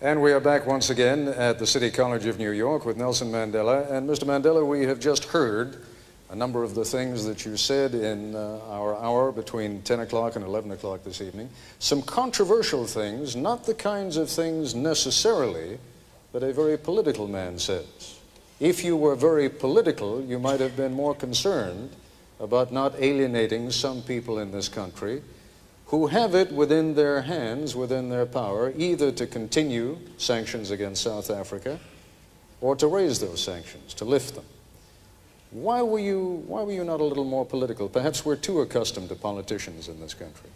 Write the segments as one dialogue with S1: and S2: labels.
S1: And we are back once again at the City College of New York with Nelson Mandela. And Mr. Mandela, we have just heard a number of the things that you said in our hour between 10 o'clock and 11 o'clock this evening. Some controversial things, not the kinds of things necessarily that a very political man says. If you were very political, you might have been more concerned about not alienating some people in this country who have it within their hands, within their power, either to continue sanctions against South Africa or to raise those sanctions, to lift them. Why were you not a little more political? Perhaps we're too accustomed to politicians in this country.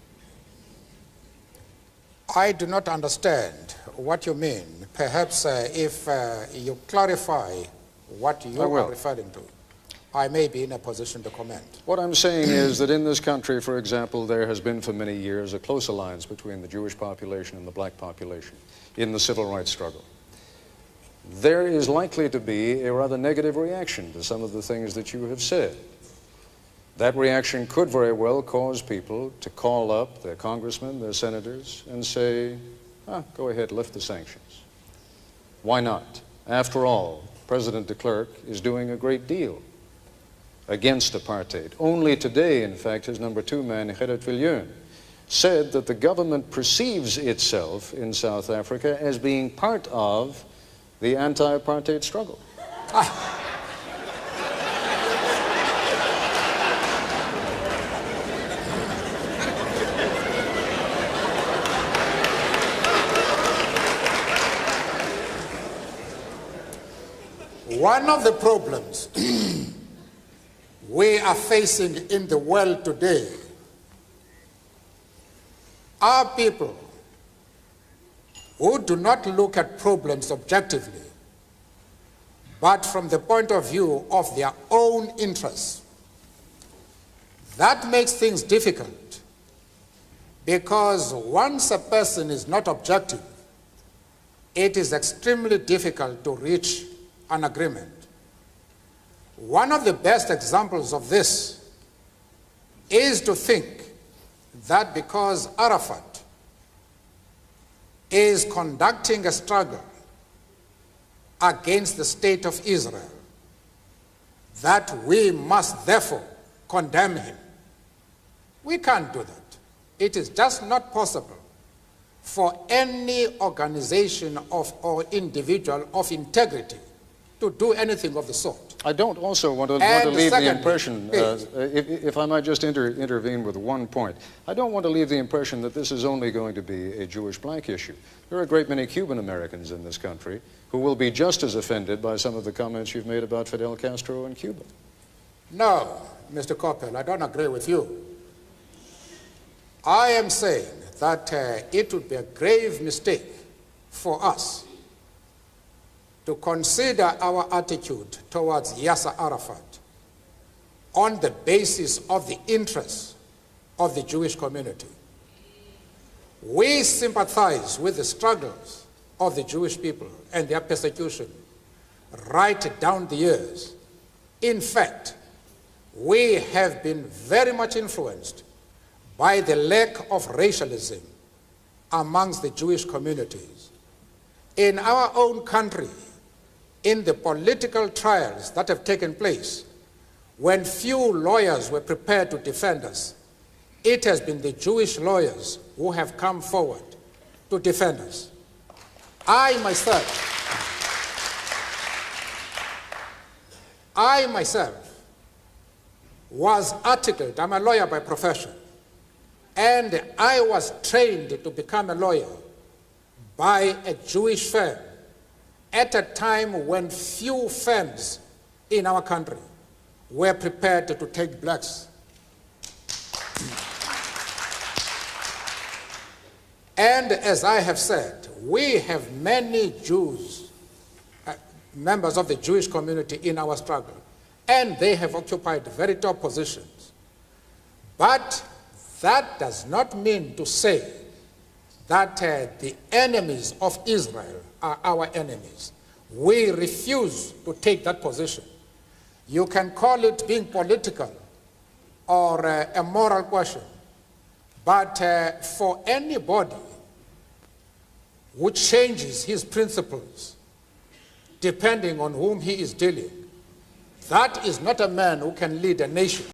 S2: I do not understand what you mean. Perhaps if you clarify what you are referring to, I may be in a position to comment.
S1: What I'm saying is that in this country, for example, there has been for many years a close alliance between the Jewish population and the black population in the civil rights struggle. There is likely to be a rather negative reaction to some of the things that you have said. That reaction could very well cause people to call up their congressmen, their senators, and say, go ahead, lift the sanctions. Why not? After all, President de Klerk is doing a great deal against apartheid. Only today, in fact, his number 2 man, Gerrit Viljoen, said that the government perceives itself in South Africa as being part of the anti-apartheid struggle.
S2: One of the problems we are facing in the world today are people who do not look at problems objectively, but from the point of view of their own interests. That makes things difficult, because once a person is not objective, it is extremely difficult to reach an agreement. One of the best examples of this is to think that because Arafat is conducting a struggle against the state of Israel, that we must therefore condemn him. We can't do that. It is just not possible for any organization or individual of integrity to do anything of the sort.
S1: I don't also want to leave the impression, if I might just intervene with one point, I don't want to leave the impression that this is only going to be a Jewish-black issue. There are a great many Cuban Americans in this country who will be just as offended by some of the comments you've made about Fidel Castro and Cuba.
S2: No, Mr. Coppell, I don't agree with you. I am saying that it would be a grave mistake for us to consider our attitude towards Yasser Arafat on the basis of the interests of the Jewish community. We sympathize with the struggles of the Jewish people and their persecution right down the years. In fact, we have been very much influenced by the lack of racialism amongst the Jewish communities. In our own country, in the political trials that have taken place, when few lawyers were prepared to defend us, it has been the Jewish lawyers who have come forward to defend us. I myself was articled, I'm a lawyer by profession, and I was trained to become a lawyer by a Jewish firm at a time when few firms in our country were prepared to take blacks. And as I have said, we have many Jews, members of the Jewish community in our struggle, and they have occupied very top positions. But that does not mean to say that the enemies of Israel are our enemies. We refuse to take that position. You can call it being political or a moral question, but for anybody who changes his principles depending on whom he is dealing, that is not a man who can lead a nation.